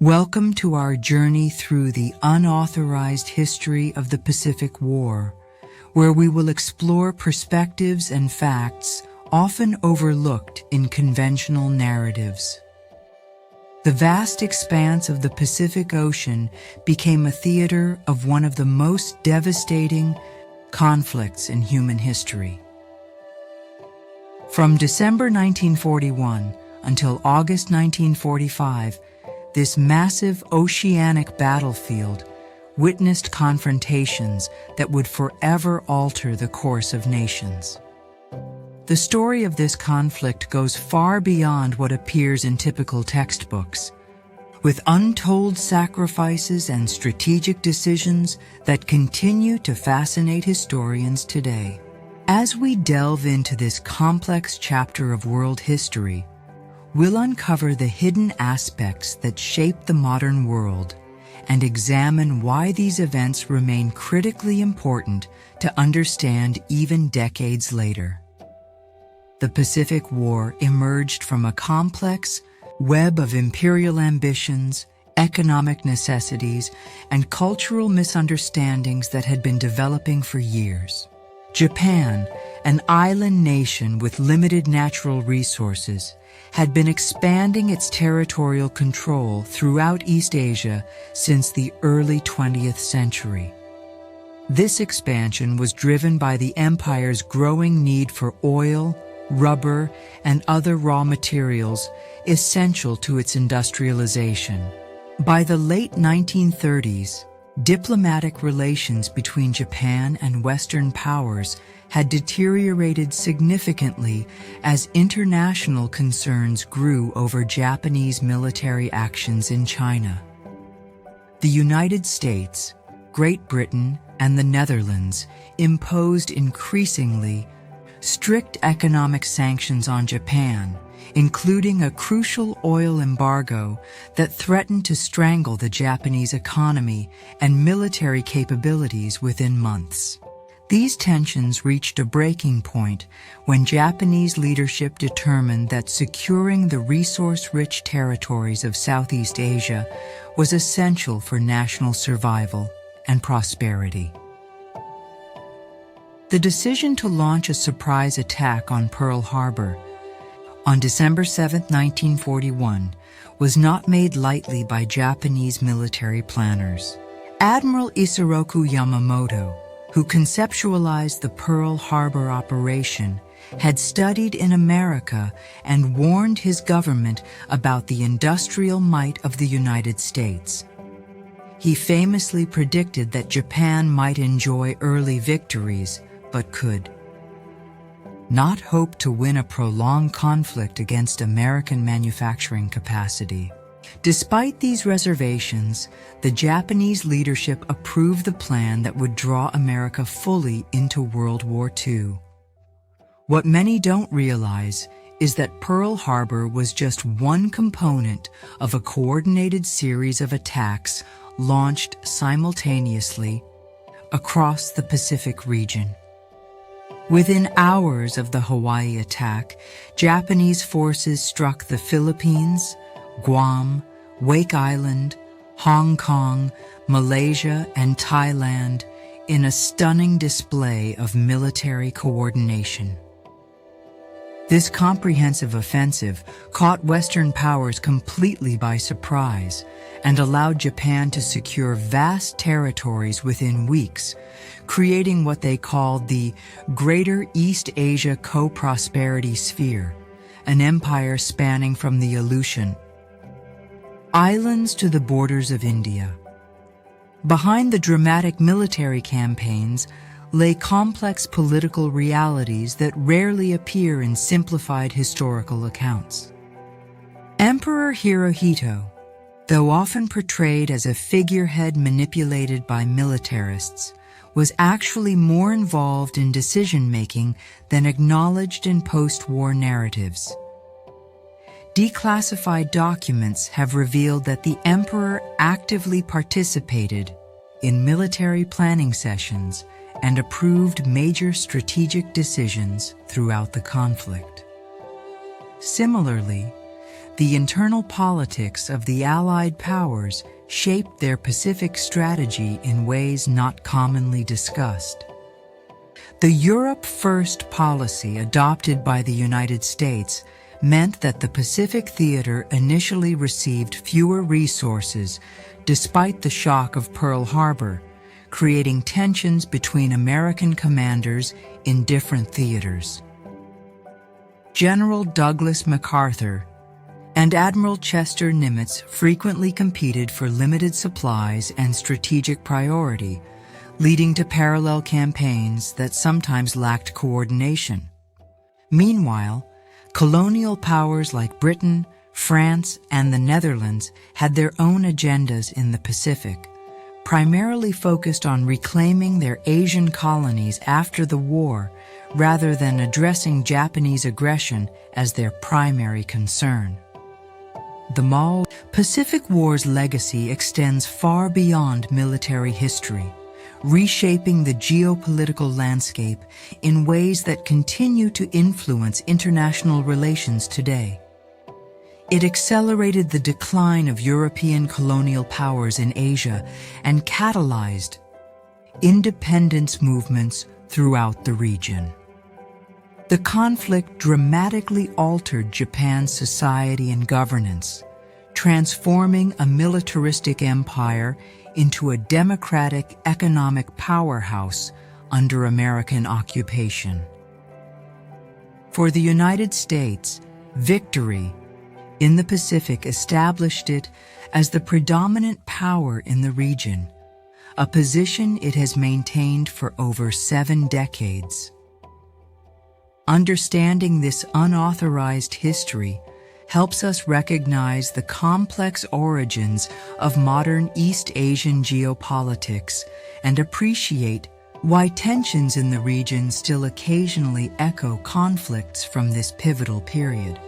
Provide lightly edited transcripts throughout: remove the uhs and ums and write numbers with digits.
Welcome to our journey through the unauthorized history of the Pacific War, where we will explore perspectives and facts often overlooked in conventional narratives. The vast expanse of the Pacific Ocean became a theater of one of the most devastating conflicts in human history. From December 1941 until August 1945, this massive oceanic battlefield witnessed confrontations that would forever alter the course of nations. The story of this conflict goes far beyond what appears in typical textbooks, with untold sacrifices and strategic decisions that continue to fascinate historians today. As we delve into this complex chapter of world history, we'll uncover the hidden aspects that shape the modern world and examine why these events remain critically important to understand even decades later. The Pacific War emerged from a complex web of imperial ambitions, economic necessities, and cultural misunderstandings that had been developing for years. Japan, an island nation with limited natural resources, had been expanding its territorial control throughout East Asia since the early 20th century. This expansion was driven by the empire's growing need for oil, rubber, and other raw materials essential to its industrialization. By the late 1930s, diplomatic relations between Japan and Western powers had deteriorated significantly as international concerns grew over Japanese military actions in China. The United States, Great Britain, and the Netherlands imposed increasingly strict economic sanctions on Japan, including a crucial oil embargo that threatened to strangle the Japanese economy and military capabilities within months. These tensions reached a breaking point when Japanese leadership determined that securing the resource-rich territories of Southeast Asia was essential for national survival and prosperity. The decision to launch a surprise attack on Pearl Harbor on December 7, 1941, was not made lightly by Japanese military planners. Admiral Isoroku Yamamoto, who conceptualized the Pearl Harbor operation, had studied in America and warned his government about the industrial might of the United States. He famously predicted that Japan might enjoy early victories, but could not hope to win a prolonged conflict against American manufacturing capacity. Despite these reservations, the Japanese leadership approved the plan that would draw America fully into World War II. What many don't realize is that Pearl Harbor was just one component of a coordinated series of attacks launched simultaneously across the Pacific region. Within hours of the Hawaii attack, Japanese forces struck the Philippines, Guam, Wake Island, Hong Kong, Malaysia, and Thailand in a stunning display of military coordination. This comprehensive offensive caught Western powers completely by surprise and allowed Japan to secure vast territories within weeks, creating what they called the Greater East Asia Co-Prosperity Sphere, an empire spanning from the Aleutian Islands to the borders of India. Behind the dramatic military campaigns lay complex political realities that rarely appear in simplified historical accounts. Emperor Hirohito, though often portrayed as a figurehead manipulated by militarists, was actually more involved in decision-making than acknowledged in post-war narratives. Declassified documents have revealed that the emperor actively participated in military planning sessions and approved major strategic decisions throughout the conflict. Similarly, the internal politics of the Allied powers shaped their Pacific strategy in ways not commonly discussed. The Europe First policy adopted by the United States meant that the Pacific theater initially received fewer resources despite the shock of Pearl Harbor, creating tensions between American commanders in different theaters. General Douglas MacArthur and Admiral Chester Nimitz frequently competed for limited supplies and strategic priority, leading to parallel campaigns that sometimes lacked coordination. Meanwhile, colonial powers like Britain, France, and the Netherlands had their own agendas in the Pacific, primarily focused on reclaiming their Asian colonies after the war rather than addressing Japanese aggression as their primary concern. The Pacific War's legacy extends far beyond military history, reshaping the geopolitical landscape in ways that continue to influence international relations today. It accelerated the decline of European colonial powers in Asia and catalyzed independence movements throughout the region. The conflict dramatically altered Japan's society and governance, transforming a militaristic empire into a democratic economic powerhouse under American occupation. For the United States, victory in the Pacific established it as the predominant power in the region, a position it has maintained for over 7 decades. Understanding this unauthorized history helps us recognize the complex origins of modern East Asian geopolitics and appreciate why tensions in the region still occasionally echo conflicts from this pivotal period.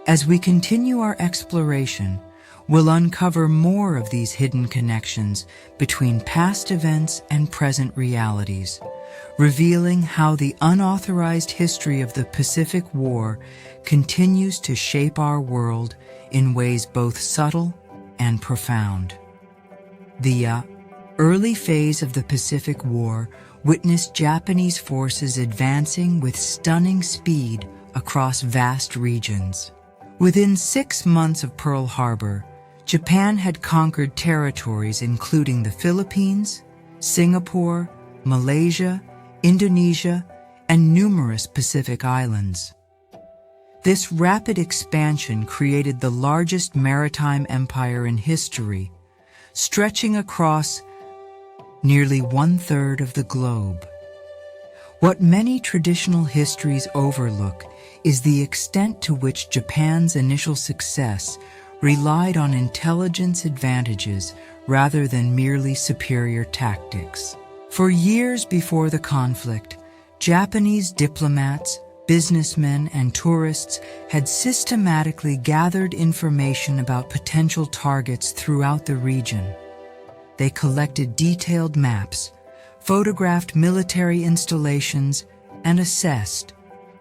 As we continue our exploration, we'll uncover more of these hidden connections between past events and present realities, revealing how the unauthorized history of the Pacific War continues to shape our world in ways both subtle and profound. The early phase of the Pacific War witnessed Japanese forces advancing with stunning speed across vast regions. Within 6 months of Pearl Harbor, Japan had conquered territories including the Philippines, Singapore, Malaysia, Indonesia, and numerous Pacific islands. This rapid expansion created the largest maritime empire in history, stretching across nearly 1/3 of the globe. What many traditional histories overlook is the extent to which Japan's initial success relied on intelligence advantages rather than merely superior tactics. For years before the conflict, Japanese diplomats, businessmen, and tourists had systematically gathered information about potential targets throughout the region. They collected detailed maps, photographed military installations, and assessed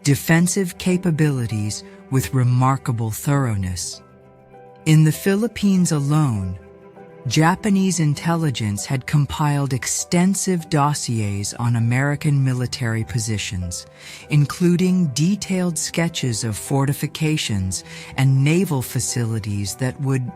defensive capabilities with remarkable thoroughness. In the Philippines alone, Japanese intelligence had compiled extensive dossiers on American military positions, including detailed sketches of fortifications and naval facilities that would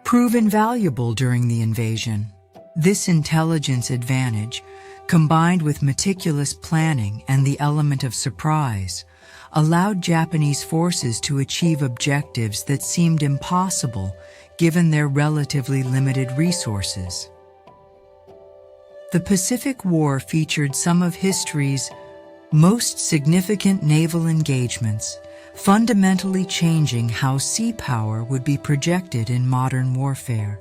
prove invaluable during the invasion. This intelligence advantage, combined with meticulous planning and the element of surprise, allowed Japanese forces to achieve objectives that seemed impossible given their relatively limited resources. The Pacific War featured some of history's most significant naval engagements, fundamentally changing how sea power would be projected in modern warfare.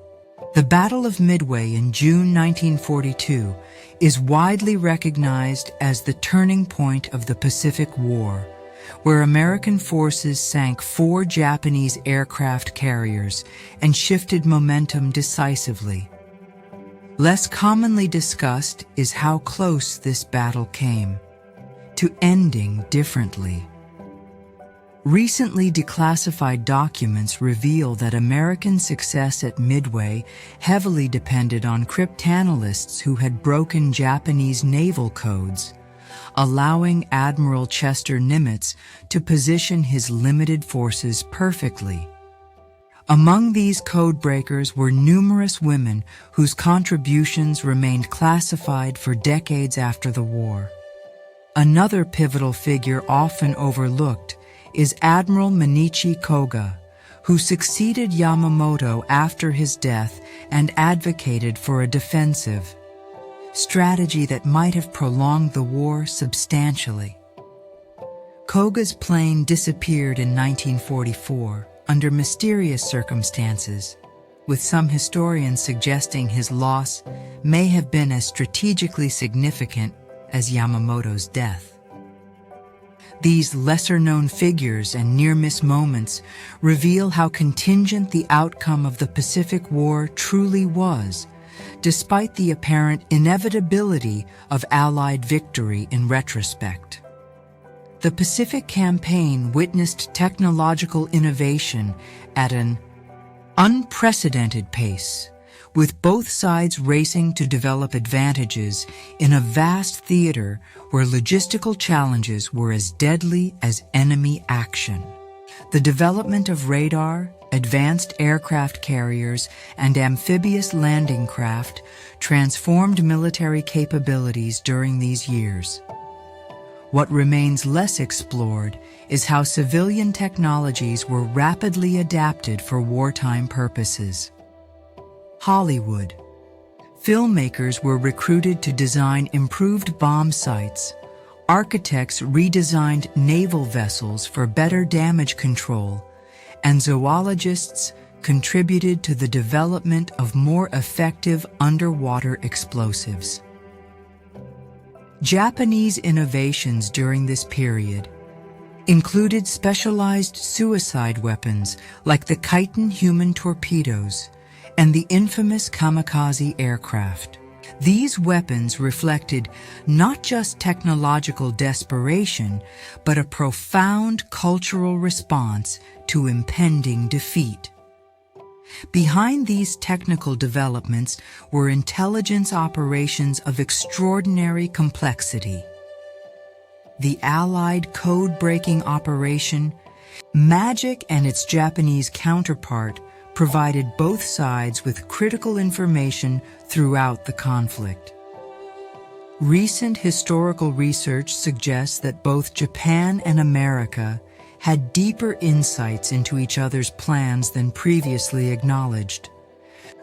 The Battle of Midway in June 1942 is widely recognized as the turning point of the Pacific War, where American forces sank 4 Japanese aircraft carriers and shifted momentum decisively. Less commonly discussed is how close this battle came to ending differently. Recently declassified documents reveal that American success at Midway heavily depended on cryptanalysts who had broken Japanese naval codes, allowing Admiral Chester Nimitz to position his limited forces perfectly. Among these codebreakers were numerous women whose contributions remained classified for decades after the war. Another pivotal figure often overlooked is Admiral Minichi Koga, who succeeded Yamamoto after his death and advocated for a defensive strategy that might have prolonged the war substantially. Koga's plane disappeared in 1944 under mysterious circumstances, with some historians suggesting his loss may have been as strategically significant as Yamamoto's death. These lesser-known figures and near-miss moments reveal how contingent the outcome of the Pacific War truly was, despite the apparent inevitability of Allied victory in retrospect. The Pacific Campaign witnessed technological innovation at an unprecedented pace, with both sides racing to develop advantages in a vast theater where logistical challenges were as deadly as enemy action. The development of radar, advanced aircraft carriers, and amphibious landing craft transformed military capabilities during these years. What remains less explored is how civilian technologies were rapidly adapted for wartime purposes. Hollywood. Filmmakers were recruited to design improved bomb sites. Architects redesigned naval vessels for better damage control, and zoologists contributed to the development of more effective underwater explosives. Japanese innovations during this period included specialized suicide weapons like the Kaiten human torpedoes and the infamous kamikaze aircraft. These weapons reflected not just technological desperation, but a profound cultural response to impending defeat. Behind these technical developments were intelligence operations of extraordinary complexity. The Allied code-breaking operation, MAGIC, and its Japanese counterpart provided both sides with critical information throughout the conflict. Recent historical research suggests that both Japan and America had deeper insights into each other's plans than previously acknowledged,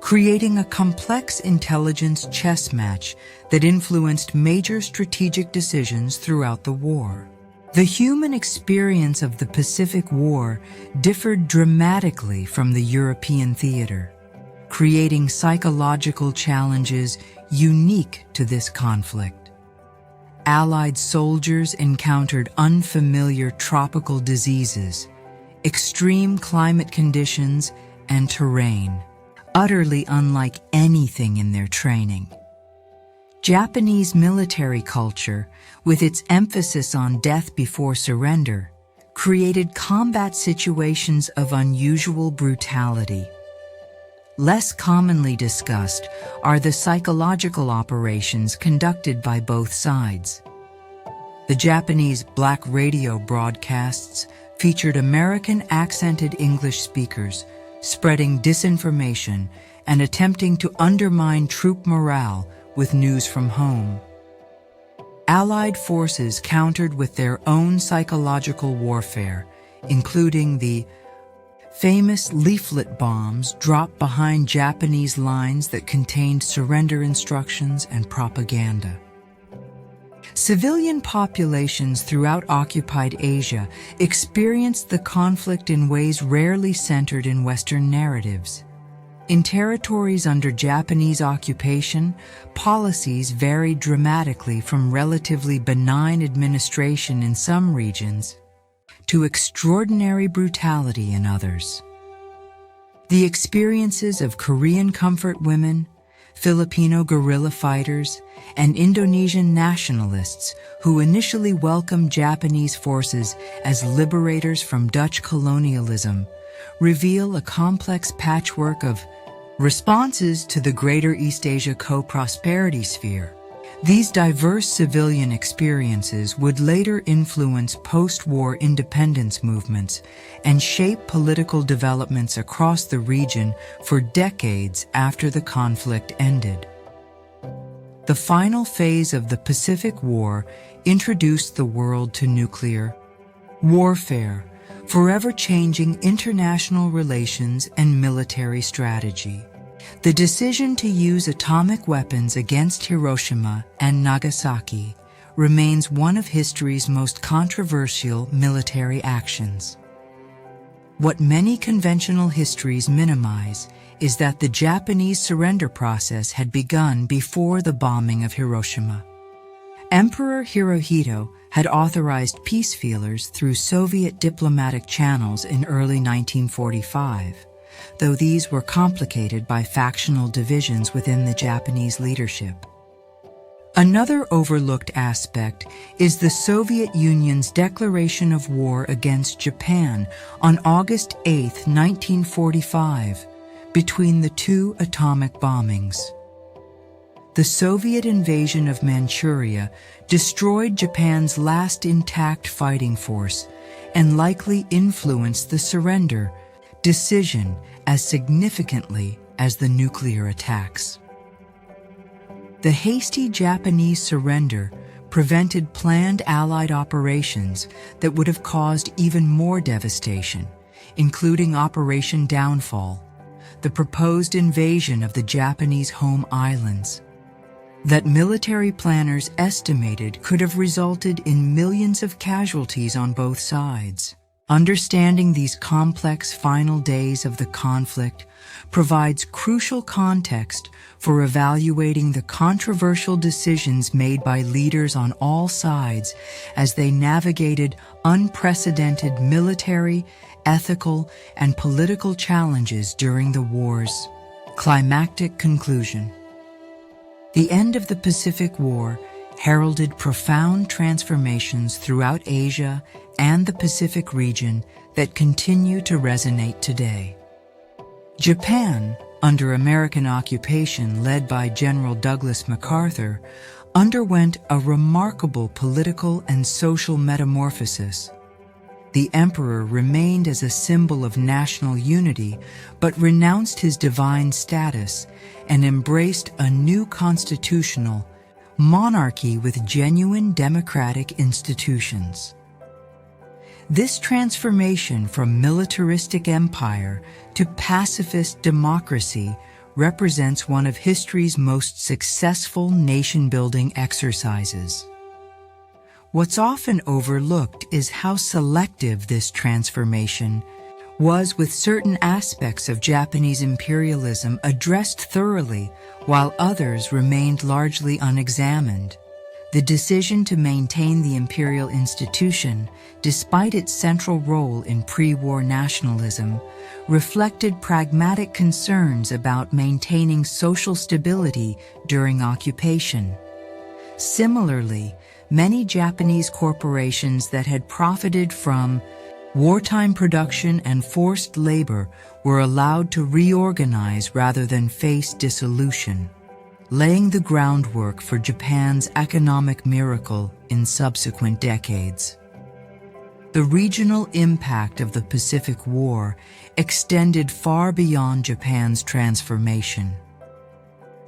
creating a complex intelligence chess match that influenced major strategic decisions throughout the war. The human experience of the Pacific War differed dramatically from the European theater, creating psychological challenges unique to this conflict. Allied soldiers encountered unfamiliar tropical diseases, extreme climate conditions, and terrain, utterly unlike anything in their training. Japanese military culture, with its emphasis on death before surrender, created combat situations of unusual brutality. Less commonly discussed are the psychological operations conducted by both sides. The Japanese black radio broadcasts featured American accented English speakers, spreading disinformation and attempting to undermine troop morale with news from home. Allied forces countered with their own psychological warfare, including the famous leaflet bombs dropped behind Japanese lines that contained surrender instructions and propaganda. Civilian populations throughout occupied Asia experienced the conflict in ways rarely centered in Western narratives. In territories under Japanese occupation, policies varied dramatically from relatively benign administration in some regions to extraordinary brutality in others. The experiences of Korean comfort women, Filipino guerrilla fighters, and Indonesian nationalists who initially welcomed Japanese forces as liberators from Dutch colonialism, reveal a complex patchwork of responses to the Greater East Asia co-prosperity sphere. These diverse civilian experiences would later influence post-war independence movements and shape political developments across the region for decades after the conflict ended. The final phase of the Pacific War introduced the world to nuclear warfare, forever changing international relations and military strategy. The decision to use atomic weapons against Hiroshima and Nagasaki remains one of history's most controversial military actions. What many conventional histories minimize is that the Japanese surrender process had begun before the bombing of Hiroshima. Emperor Hirohito had authorized peace feelers through Soviet diplomatic channels in early 1945, though these were complicated by factional divisions within the Japanese leadership. Another overlooked aspect is the Soviet Union's declaration of war against Japan on August 8, 1945, between the two atomic bombings. The Soviet invasion of Manchuria destroyed Japan's last intact fighting force and likely influenced the surrender decision as significantly as the nuclear attacks. The hasty Japanese surrender prevented planned Allied operations that would have caused even more devastation, including Operation Downfall, the proposed invasion of the Japanese home islands, that military planners estimated could have resulted in millions of casualties on both sides. Understanding these complex final days of the conflict provides crucial context for evaluating the controversial decisions made by leaders on all sides as they navigated unprecedented military, ethical, and political challenges during the war's climactic conclusion. The end of the Pacific War heralded profound transformations throughout Asia and the Pacific region that continue to resonate today. Japan, under American occupation led by General Douglas MacArthur, underwent a remarkable political and social metamorphosis. The emperor remained as a symbol of national unity, but renounced his divine status and embraced a new constitutional monarchy with genuine democratic institutions. This transformation from militaristic empire to pacifist democracy represents one of history's most successful nation-building exercises. What's often overlooked is how selective this transformation was, with certain aspects of Japanese imperialism addressed thoroughly while others remained largely unexamined. The decision to maintain the imperial institution, despite its central role in pre-war nationalism, reflected pragmatic concerns about maintaining social stability during occupation. Similarly, many Japanese corporations that had profited from wartime production and forced labor were allowed to reorganize rather than face dissolution, laying the groundwork for Japan's economic miracle in subsequent decades. The regional impact of the Pacific War extended far beyond Japan's transformation.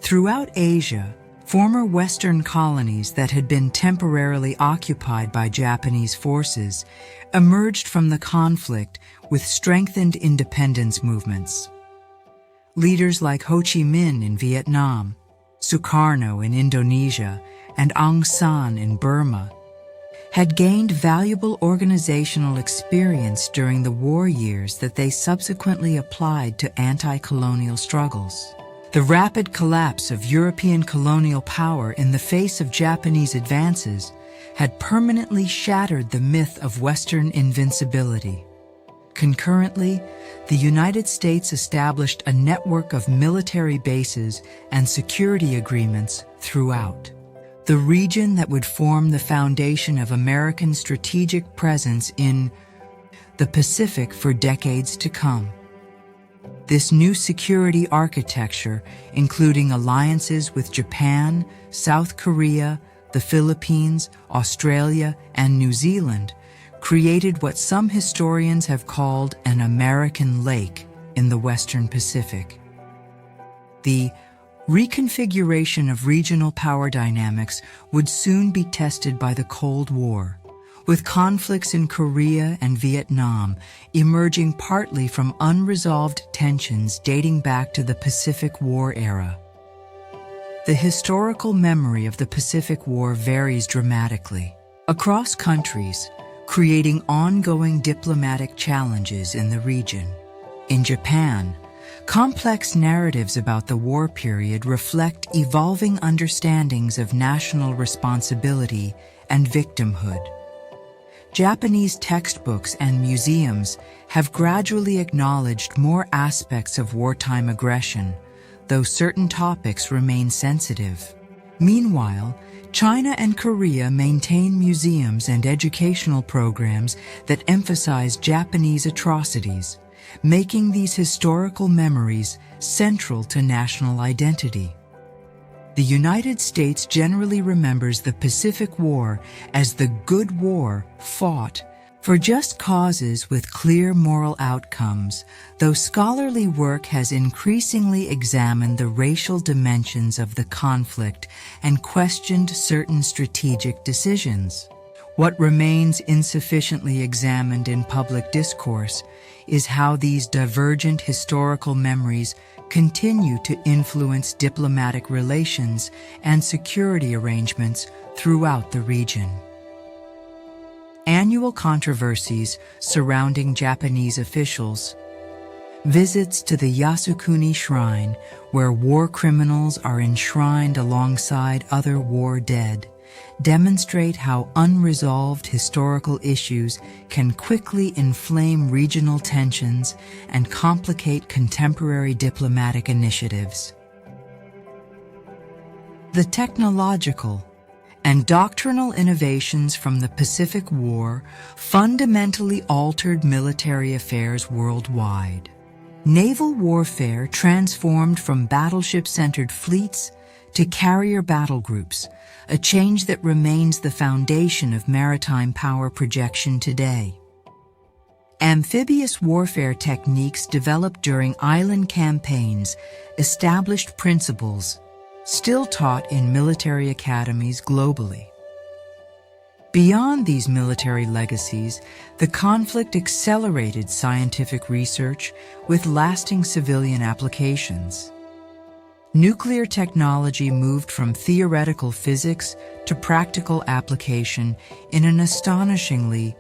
Throughout Asia, former Western colonies that had been temporarily occupied by Japanese forces emerged from the conflict with strengthened independence movements. Leaders like Ho Chi Minh in Vietnam, Sukarno in Indonesia, and Aung San in Burma had gained valuable organizational experience during the war years that they subsequently applied to anti-colonial struggles. The rapid collapse of European colonial power in the face of Japanese advances had permanently shattered the myth of Western invincibility. Concurrently, the United States established a network of military bases and security agreements throughout the region that would form the foundation of American strategic presence in the Pacific for decades to come. This new security architecture, including alliances with Japan, South Korea, the Philippines, Australia, and New Zealand, created what some historians have called an American lake in the Western Pacific. The reconfiguration of regional power dynamics would soon be tested by the Cold War, with conflicts in Korea and Vietnam emerging partly from unresolved tensions dating back to the Pacific War era. The historical memory of the Pacific War varies dramatically across countries, creating ongoing diplomatic challenges in the region. In Japan, complex narratives about the war period reflect evolving understandings of national responsibility and victimhood. Japanese textbooks and museums have gradually acknowledged more aspects of wartime aggression, though certain topics remain sensitive. Meanwhile, China and Korea maintain museums and educational programs that emphasize Japanese atrocities, making these historical memories central to national identity. The United States generally remembers the Pacific War as the good war fought for just causes with clear moral outcomes, though scholarly work has increasingly examined the racial dimensions of the conflict and questioned certain strategic decisions. What remains insufficiently examined in public discourse is how these divergent historical memories continue to influence diplomatic relations and security arrangements throughout the region. Annual controversies surrounding Japanese officials, visits to the Yasukuni Shrine, where war criminals are enshrined alongside other war dead, demonstrate how unresolved historical issues can quickly inflame regional tensions and complicate contemporary diplomatic initiatives. The technological and doctrinal innovations from the Pacific War fundamentally altered military affairs worldwide. Naval warfare transformed from battleship-centered fleets to carrier battle groups, a change that remains the foundation of maritime power projection today. Amphibious warfare techniques developed during island campaigns established principles still taught in military academies globally. Beyond these military legacies, the conflict accelerated scientific research with lasting civilian applications. Nuclear technology moved from theoretical physics to practical application in an astonishingly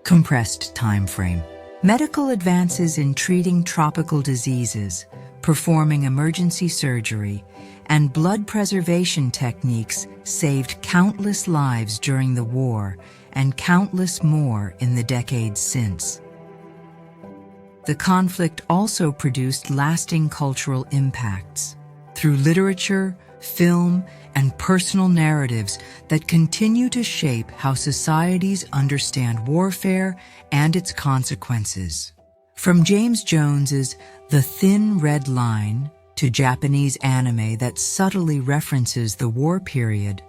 compressed time frame. Medical advances in treating tropical diseases, performing emergency surgery, and blood preservation techniques saved countless lives during the war and countless more in the decades since. The conflict also produced lasting cultural impacts through literature, film, and personal narratives that continue to shape how societies understand warfare and its consequences. From James Jones's The Thin Red Line to Japanese anime that subtly references the war period,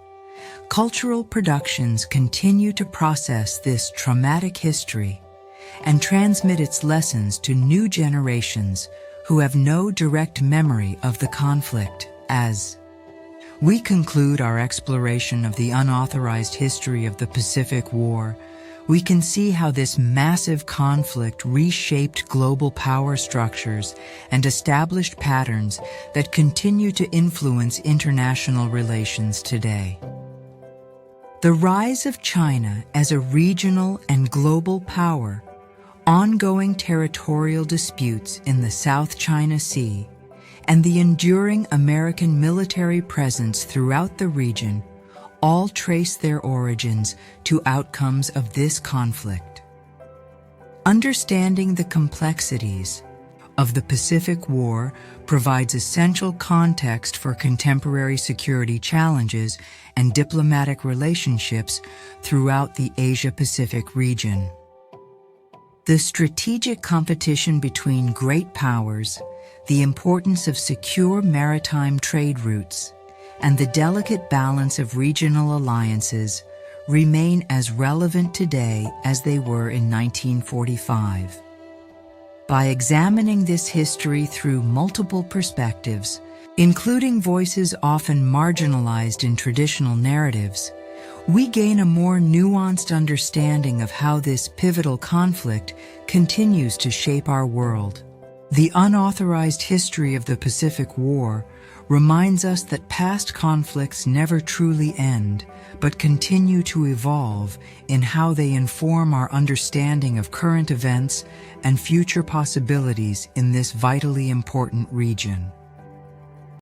cultural productions continue to process this traumatic history and transmit its lessons to new generations who have no direct memory of the conflict. As we conclude our exploration of the unauthorized history of the Pacific War, we can see how this massive conflict reshaped global power structures and established patterns that continue to influence international relations today. The rise of China as a regional and global power, ongoing territorial disputes in the South China Sea, and the enduring American military presence throughout the region all trace their origins to outcomes of this conflict. Understanding the complexities of the Pacific War provides essential context for contemporary security challenges and diplomatic relationships throughout the Asia-Pacific region. The strategic competition between great powers, the importance of secure maritime trade routes, and the delicate balance of regional alliances remain as relevant today as they were in 1945. By examining this history through multiple perspectives, including voices often marginalized in traditional narratives, we gain a more nuanced understanding of how this pivotal conflict continues to shape our world. The unauthorized history of the Pacific War reminds us that past conflicts never truly end, but continue to evolve in how they inform our understanding of current events and future possibilities in this vitally important region.